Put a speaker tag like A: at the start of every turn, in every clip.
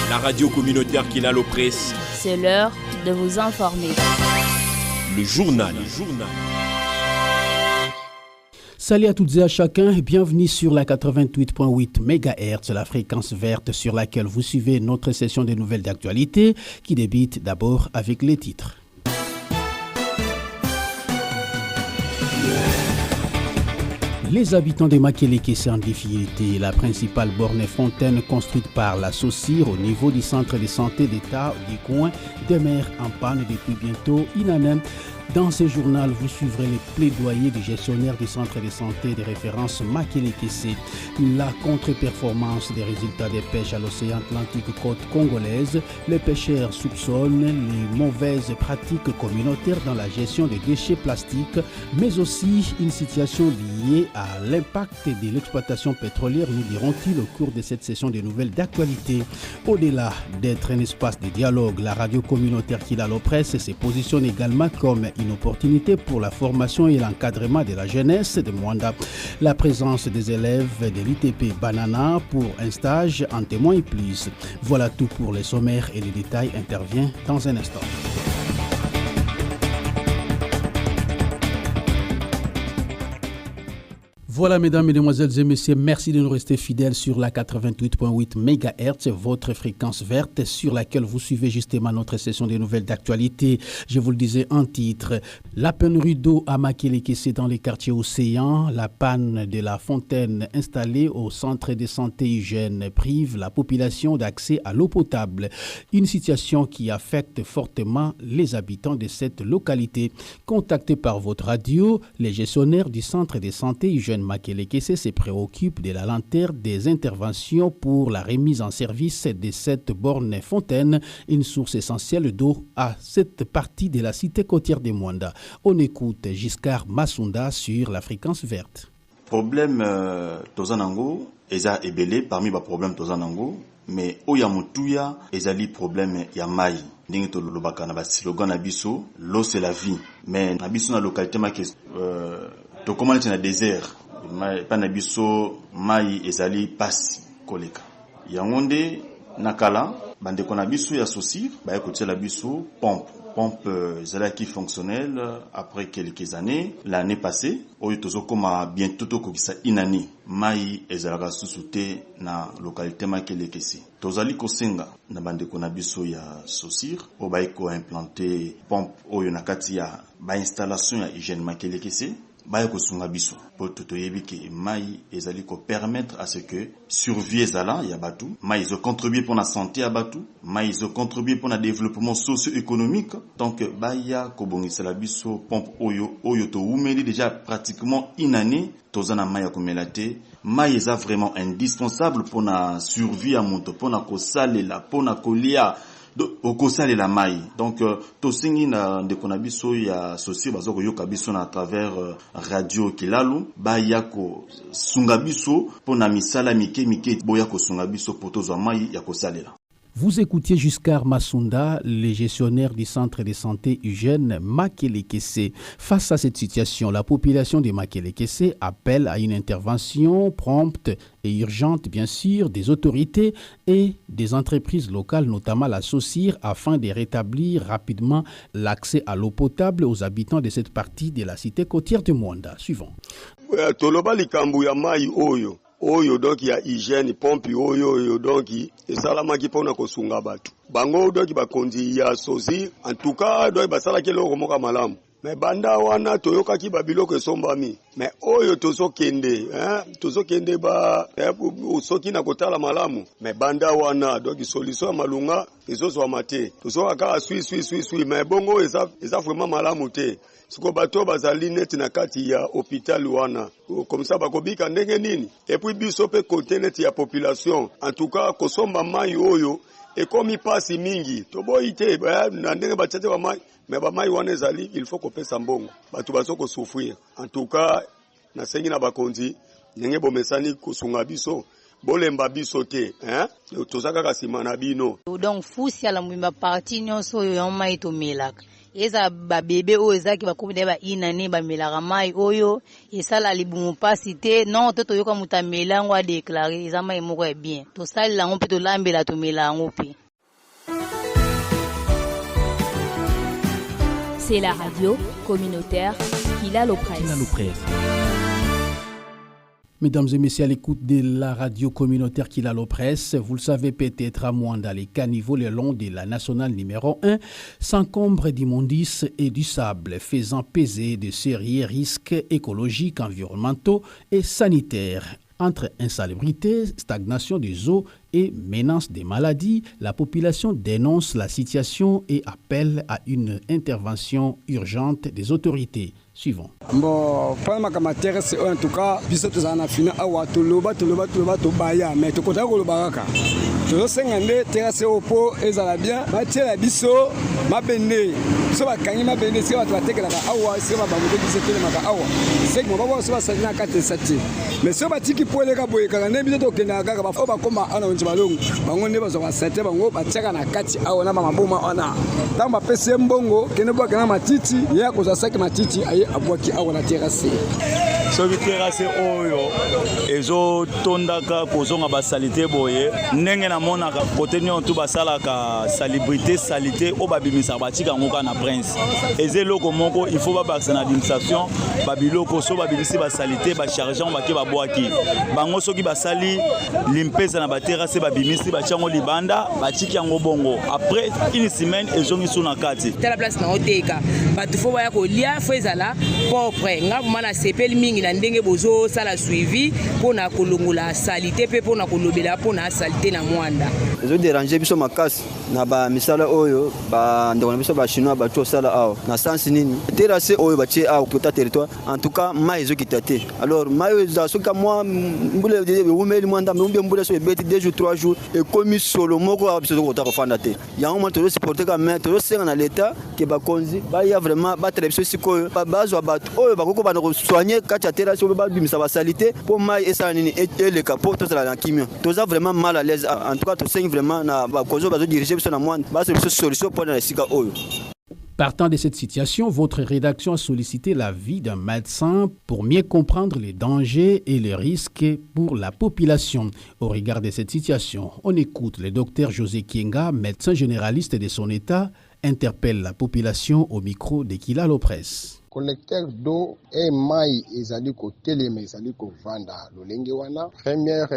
A: La radio communautaire Kilalo Presse.
B: C'est l'heure de vous informer.
A: Le journal.
C: Salut à toutes et à chacun et bienvenue sur la 88.8 MHz, la fréquence verte sur laquelle vous suivez notre session de nouvelles d'actualité qui débute d'abord avec les titres. Les habitants de Makele-Kessé en difficulté, la principale borne fontaine construite par la SOCIR au niveau du centre de santé d'État du coin demeure en panne depuis bientôt une année. Dans ce journal, vous suivrez les plaidoyers du gestionnaire du centre de santé de référence Makele-Kessé, la contre-performance des résultats des pêches à l'océan Atlantique côte congolaise. Les pêcheurs soupçonnent les mauvaises pratiques communautaires dans la gestion des déchets plastiques, mais aussi une situation liée à l'impact de l'exploitation pétrolière, nous dirons-ils au cours de cette session de nouvelles d'actualité. Au-delà d'être un espace de dialogue, la radio communautaire Kilalo Presse se positionne également comme une opportunité pour la formation et l'encadrement de la jeunesse de Mwanda. La présence des élèves de l'ITP Banana pour un stage en témoigne plus. Voilà tout pour les sommaires et les détails interviennent dans un instant. Voilà, mesdames, mesdemoiselles et messieurs, merci de nous rester fidèles sur la 88.8 MHz, votre fréquence verte sur laquelle vous suivez justement notre session des nouvelles d'actualité. Je vous le disais en titre, la pénurie d'eau à Makele-Kessé dans les quartiers océans, la panne de la fontaine installée au centre de santé hygiène prive la population d'accès à l'eau potable. Une situation qui affecte fortement les habitants de cette localité. Contactés par votre radio, les gestionnaires du centre de santé hygiène Makele-Kessé se préoccupe de la lenteur des interventions pour la remise en service de cette borne fontaine, une source essentielle d'eau à cette partie de la cité côtière de Mwanda. On écoute Giscard Masunda sur la fréquence verte.
D: Problème tozanango, eza ebele parmi ba problème tozanango, mais oya mutuya ezali problème ya mai. Ndenge to lobaka na ba slogan na biso, l'eau c'est la vie. Mais na biso na localité ma to comment na désert. Pana biso mai ezali pasi koleka yangonde nakala bande kona biso ya SOCIR ba ekotela biso pompe ezalaki fonctionnelle après quelques années l'année passée oyo tozokoma bientôt tokokisa une année mai ezalaka susute na localité Makele-Kessé tozali kosenga na bande kona biso ya SOCIR o ba eko implanter pompe oyo na kati ya ba installation ya hygiène Makele-Kessé baya kosunga biso po totoyebi ke mai ezali ko permettre à ce que survie ezala ya batu mai ezo contribuer pour la santé ya batu mai ezo contribuer pour le développement socio-économique donc baya ko bongisela biso pompe oyo to umeli déjà pratiquement une année tozana mai ya komelate mai eza vraiment indispensable pour la survie ya moto pour na kosalela pour na kolia okosale la mai donc tosingi na ndeko na biso ya SOCIR bazoko yoka biso na travers radio Kilalo baya ko sunga biso pona misala mike boya ko sunga biso potozwa mai ya kosalela.
C: Vous écoutiez Giscard Masunda, le gestionnaire du centre de santé hygiène Makele-Kessé. Face à cette situation, la population de Makele-Kessé appelle à une intervention prompte et urgente, bien sûr, des autorités et des entreprises locales, notamment la SOCIR, afin de rétablir rapidement l'accès à l'eau potable aux habitants de cette partie de la cité côtière de Mwanda. Suivant.
E: Oyo donc ya hygiène pompe oyo donc esalamaki pona kosunga batu bango donc bakonzi ya SOCIR en tout cas donc basala keloko moka malamu mais banda wana toyokaki babiloko esombami mais oyo tozokende ba soki na kotala malamu mais banda wana donc solution malunga ezozwa mate tozokaka sui mais bongo eza vraiment malamu te siko bato bazali net na kati ya hôpital wana comme ça bakobika ndenge nini et puis biso pe côté net ya population en tout cas kosomba mai oyo ekomi pasi mingi toboyi te na ndenge batiate ba mai mais ba mai wana ezali il faut kopesa mbongo bato bazoko souffrir en tout cas na sengi na bakonzi ndenge bomesani kosunga biso bolemba biso te tozaka kasima na bino
F: donc fusi ala mwimba parti nyonso yo mai to melaka eza ba bébé o ezaki ba kubi ba inane ba melaka mai oyo esala libumu pasi te non to yoka mutamela ngo a déclarer eza mai moko ya bien to sali lango pe to lambela to melango pe.
B: C'est la radio communautaire Kilalo Presse.
C: Mesdames et messieurs, à l'écoute de la radio communautaire Kilalo Presse, vous le savez peut-être à Mwanda, les caniveaux le long de la nationale numéro 1 s'encombrent d'immondices et du sable, faisant peser de sérieux risques écologiques, environnementaux et sanitaires. Entre insalubrité, stagnation des eaux et menace des maladies, la population dénonce la situation et appelle à une intervention urgente des autorités. Suivant.
G: Bon, problème comme terrasse en tout cas, biso to zana fina awa to loba to baya mais to kota ko loba ka. To sengande terrasse opo ezala bien, ba tiela biso mabende. So ba kanyi mabende se ba to tekela ka awa se ba ba mo biso tele maka awa. Se mo ba so ba salina ka te sati. Mais so ba tiki pole ka boye ka ne biso to kena ka ba ba koma ana onje balongo. Bango ne ba so ba sate bango ba tsaka na kati awa na ba maboma ona. Tamba pese mbongo kene bo kana matiti ya ko za saki matiti aye abwaki awa na terrasse.
H: Soki terrasse oyo ezo tondaka kozonga ba salité boye ndenge na monaka côté nyonto basalaka salubrité salité o babimisa batika ngoka na prince ezeloko moko il faut ba baksa na administration babiloko so babimisi ba salité ba chargeant ba ke ba boaki bango soki basali limpeza na ba terrasse babimisi ba chango libanda batiki yango bongo après une semaine ezongi suna kati
I: tala place na oteka batu fo ba ya ko lia fo ezala propre ngabu mana sepeli mingi na ndenge bozo sala suivi pona kolongola salité pe pona kolobela pona salité na mwanda
J: ezo déranger biso makasi na ba misala oyo ba ndongo biso ba chinois ba to sala aw na sens nini terrasse oyo ba tie aw kota territoire en tout cas mai ezo kitate alors mai za soka moi mbule de umeli mwanda mbule so ebeti 2 jours 3 jours et comme solo moko biso ko ta ko fanda te yango mo to supporter ka mais to senga na l'état ke ba konzi ba ya vraiment ba television sikoyo ba bazo ba oyo ba koko ba no soigner kacha terrasse oyo ba bimisa ba salité pour mai esa nini et le capot to la kimio to za vraiment mal à l'aise en tout cas to senga vraiment na ba kozo ba zo diriger biso na mwanda ba solution pour na sika oyo.
C: Partant de cette situation, votre rédaction a sollicité l'avis d'un médecin pour mieux comprendre les dangers et les risques pour la population. Au regard de cette situation, on écoute le docteur José Kienga, médecin généraliste de son état, interpelle la population au micro de Kilalo Presse.
K: Collecteur d'eau et mai ezali ko telema ezali ko vanda lolenge wana première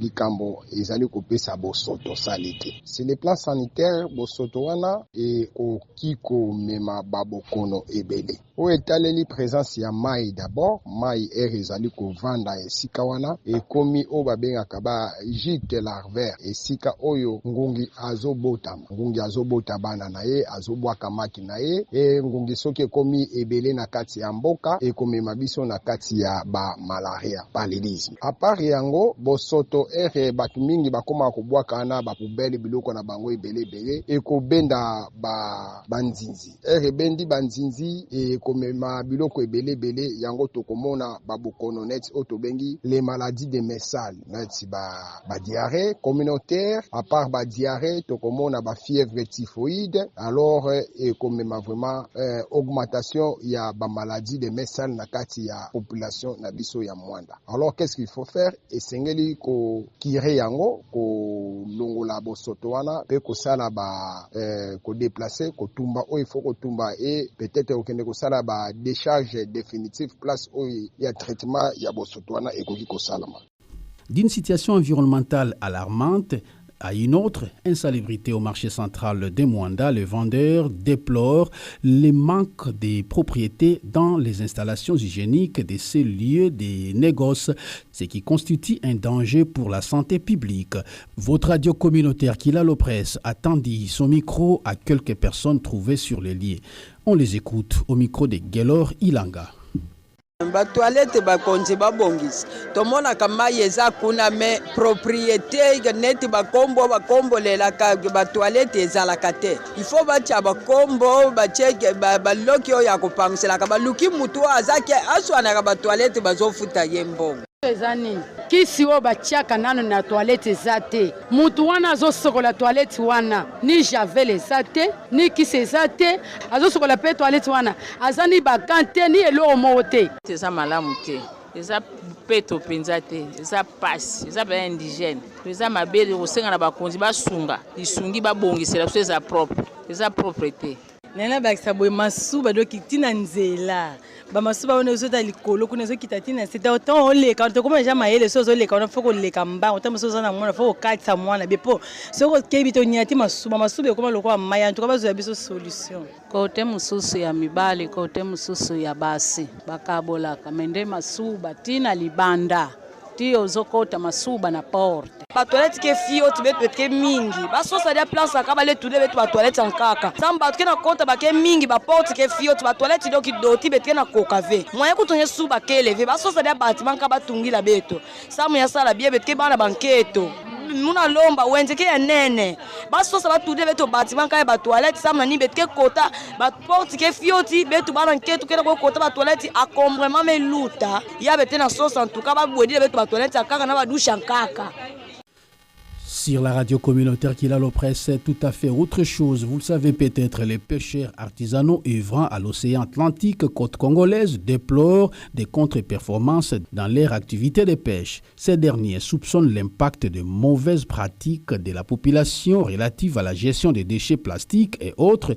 K: likambo ezali ko pesa bosoto salité c'est le plan sanitaire bosoto wana et au kiko mema babokono ebele o etaleli présence ya mai d'abord mai ezali ko vanda esika wana et komi o babengaka ba gîte larvaire esika oyo ngungi azobota bana na ye azobwaka maki na ye et ngungi soki komi ebele na kati ya mboka ekomema biso na kati ya ba malaria paludisme a part yango bosoto batu mingi bakoma kobwaka na ba poubelle biloko na bango ebele ekobenda ba nzinzi bendi ba nzinzi ekomema biloko ebele yango tokomona ba bokono net otobengi les maladies de messales net ba diarrhée communautaire a part ba diarrhée tokomona ba fièvre typhoïde alors ekomema vraiment augmentation ya ba maladie de messales na kati ya population na biso ya mwanda. Alors qu'est-ce qu'il faut faire? Esengeli ko kire yango ko longola bosoto wana pe ko sala ba ko déplacer ko tumba o il faut ko tumba et peut-être okende ko sala ba décharge définitive place o ya traitement ya bosoto wana et ko salama.
C: D'une situation environnementale alarmante à une autre insalubrité au marché central de Mwanda, les vendeurs déplorent le manque de propriétés dans les installations hygiéniques de ces lieux de négoce, ce qui constitue un danger pour la santé publique. Votre radio communautaire Kilalo Presse a tendu son micro à quelques personnes trouvées sur les lieux. On les écoute au micro de Gelor Ilanga.
L: Ba toilette ba konzi ba bongisi tomona kama yeza kuna me propriété net ba kombo lela ka ba toilette ezala kate il faut ba tia ba kombo ba cheke ba loki o ya kopangisela ka ba luki mutu azaki aswana ka ba toilette ba zofuta yembongo
M: eza nini kisi oyo batiaka nano na toilette eza te mutu wana azosokola toilette wana ni javel eza te ni kisi eza te azosokola mpe toilette wana aza ni bakan te ni eloko moko te
I: eza malamu te eza peto mpenza te eza pasi eza ba indigène eza mabele kosenga na bakonzi basunga lisungi babongisela biso eza propre te
N: nena bakisa boye masuba doki tina nzela bamasuba wana ozota likolo kuna ezokita tina seta otan oleka tokoma deja mayele so ozoleka wana fo koleka mbango ta moso oza na mwana fo kokatisa mwana be po soko okebi tonia te masuba ekoma lokola mai antuka bazoya biso solution
O: kote mosusu ya mibali kote mosusu ya basi bakabolaka mende masuba tina libanda ti ozokota masuba na porte
P: batoilette ke fio ti betu ke mingi basosa dia place akaba le tude betu batoilette ankaka samba ke na kota bake mingi ba porte ke fio ti batoilette doki doti betu na koka ve moya kutonye suba ke leve basosa dia bâtiment ka batungila betu samu ya sala bie betu ke bana banketo muna lomba wenze ke ya nene basosa batude betu bâtiment ka ba toilette samu ni betu ke kota ba porte ke fio ti betu bana nketo ke na kota ba toilette acombrement me luta ya betu na sosa en tout cas ba bwedi betu ba toilette akaka na ba douche ankaka.
C: Sur la radio communautaire Kilalo Presse, c'est tout à fait autre chose. Vous le savez peut-être, les pêcheurs artisanaux œuvrant à l'océan Atlantique, côte congolaise, déplorent des contre-performances dans leur activité de pêche. Ces derniers soupçonnent l'impact de mauvaises pratiques de la population relative à la gestion des déchets plastiques et autres,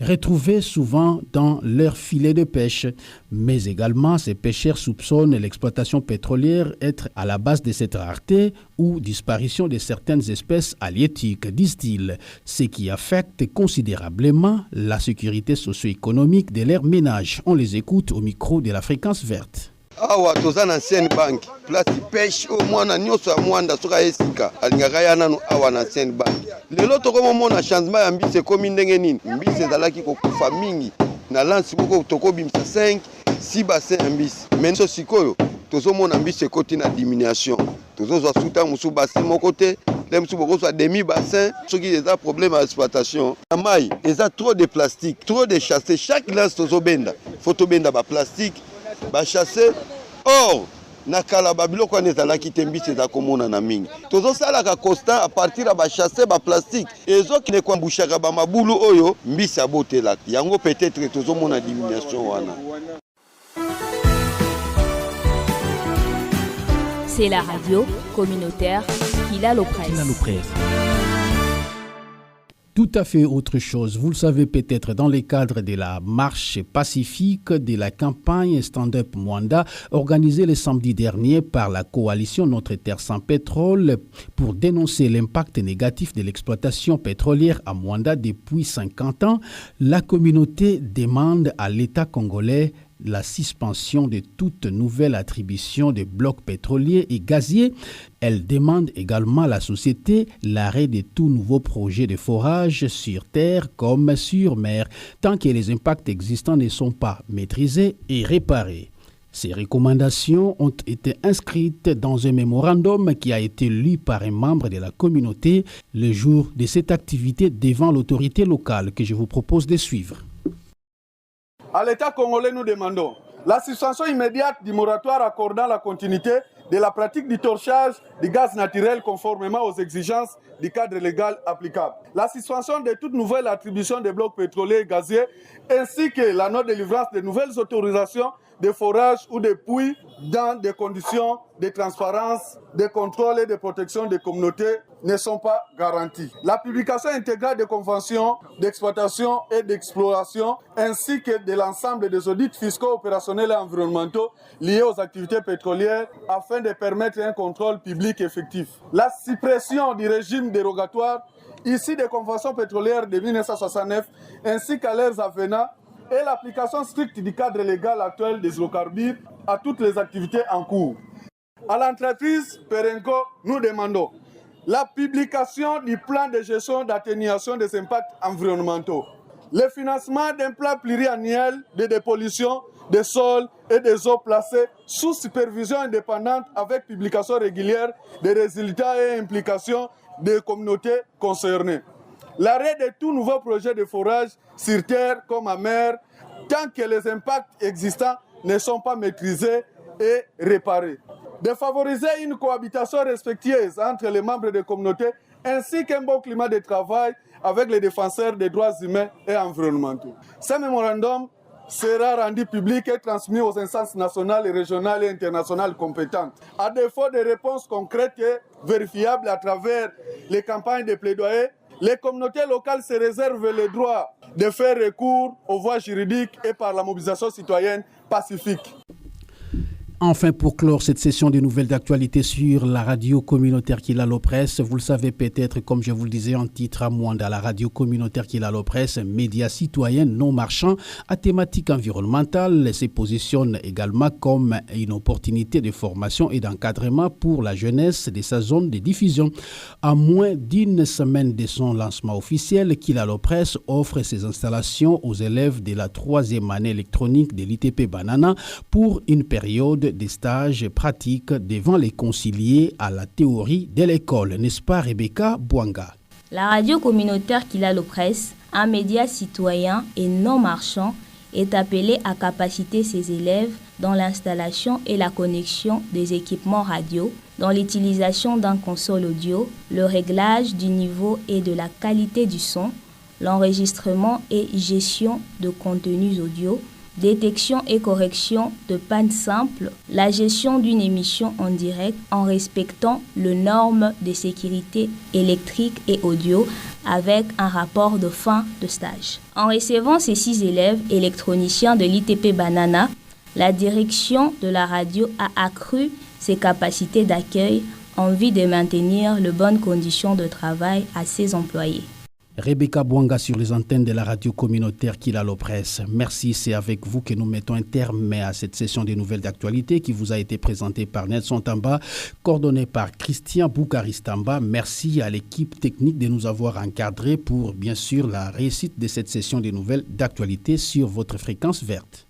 C: retrouvés souvent dans leurs filets de pêche. Mais également, ces pêcheurs soupçonnent l'exploitation pétrolière être à la base de cette rareté ou disparition de certaines espèces halieutiques, disent-ils, ce qui affecte considérablement la sécurité socio-économique de leurs ménages. On les écoute au micro de la fréquence verte.
Q: Awa toza na ancienne bank place pêche au mwana nyonso ya mwanda soka esika alingaka ya nanu awa na ancienne bank lelo tokomona changement ya mbisi ekomi ndenge nini mbisi ezalaki kokufa mingi na lance boko tokobimisa 5-6 bassin ya mbisi menso sikoyo tozomona mbisi ekoti na diminution tozozwa suta musu bassin moko te le musu bokozwa demi bassin soki eza problème ya exploitation na mai eza trop de plastique trop de chasse chaque lance tozobenda faut tobenda ba plastique ba chasser or nakala babiloko wana ezalaki te mbisi ezakomona na mingi tozosalaka constat à partir ya bachasser baplastique ezokende kwambushaka bamabulu oyo mbisi abotelaka yango peut-être tozomona diminution wana.
B: C'est la radio communautaire Kilalo Presse.
C: Tout à fait autre chose. Vous le savez peut-être dans le cadre de la marche pacifique de la campagne Stand-up Mwanda organisée le samedi dernier par la coalition Notre Terre sans pétrole pour dénoncer l'impact négatif de l'exploitation pétrolière à Mwanda depuis 50 ans, la communauté demande à l'État congolais la suspension de toute nouvelle attribution de blocs pétroliers et gaziers. Elle demande également à la société l'arrêt de tout nouveau projet de forage sur terre comme sur mer, tant que les impacts existants ne sont pas maîtrisés et réparés. Ces recommandations ont été inscrites dans un mémorandum qui a été lu par un membre de la communauté le jour de cette activité devant l'autorité locale que je vous propose de suivre.
R: À l'État congolais, nous demandons la suspension immédiate du moratoire accordant la continuité de la pratique du torchage du gaz naturel conformément aux exigences du cadre légal applicable. La suspension de toute nouvelle attribution des blocs pétroliers et gaziers ainsi que la non-délivrance de nouvelles autorisations de forage ou de puits dans des conditions de transparence, de contrôle et de protection des communautés ne sont pas garanties. La publication intégrale des conventions d'exploitation et d'exploration ainsi que de l'ensemble des audits fiscaux, opérationnels et environnementaux liés aux activités pétrolières afin de permettre un contrôle public effectif. La suppression du régime dérogatoire issu des conventions pétrolières de 1969 ainsi qu'à leurs avenants et l'application stricte du cadre légal actuel des hydrocarbures à toutes les activités en cours. À l'entreprise Perenco, nous demandons la publication du plan de gestion d'atténuation des impacts environnementaux, le financement d'un plan pluriannuel de dépollution des sols et des eaux placés sous supervision indépendante avec publication régulière des résultats et implications des communautés concernées. L'arrêt de tout nouveau projet de forage sur terre comme en mer, tant que les impacts existants ne sont pas maîtrisés et réparés. de favoriser une cohabitation respectueuse entre les membres des communautés ainsi qu'un bon climat de travail avec les défenseurs des droits humains et environnementaux. Ce mémorandum sera rendu public et transmis aux instances nationales, régionales et internationales compétentes. À défaut de réponses concrètes et vérifiables à travers les campagnes de plaidoyer, les communautés locales se réservent le droit de faire recours aux voies juridiques et par la mobilisation citoyenne pacifique.
C: Enfin, pour clore cette session des nouvelles d'actualité sur la radio communautaire Kilalo Presse, vous le savez peut-être, comme je vous le disais en titre à Mwanda, la radio communautaire Kilalo Presse, média citoyen non marchand à thématique environnementale, se positionne également comme une opportunité de formation et d'encadrement pour la jeunesse de sa zone de diffusion. À moins d'une semaine de son lancement officiel, Kilalo Presse offre ses installations aux élèves de la 3e année électronique de l'ITP Banana pour une période des stages pratiques devant les concilier à la théorie de l'école, n'est-ce pas Rebecca Bouanga?
B: La radio communautaire Kilalo Presse, un média citoyen et non marchand, est appelée à capaciter ses élèves dans l'installation et la connexion des équipements radio, dans l'utilisation d'un console audio, le réglage du niveau et de la qualité du son, l'enregistrement et gestion de contenus audio, détection et correction de pannes simples, la gestion d'une émission en direct en respectant les normes de sécurité électrique et audio avec un rapport de fin de stage. En recevant ces 6 élèves électroniciens de l'ITP Banana, la direction de la radio a accru ses capacités d'accueil en vue de maintenir les bonnes conditions de travail à ses employés.
C: Rebecca Bouanga sur les antennes de la radio communautaire Kilalo Presse. Merci, c'est avec vous que nous mettons un terme à cette session des nouvelles d'actualité qui vous a été présentée par Nelson Tamba, coordonnée par Christian Boukaristamba. Merci à l'équipe technique de nous avoir encadrés pour bien sûr la réussite de cette session des nouvelles d'actualité sur votre fréquence verte.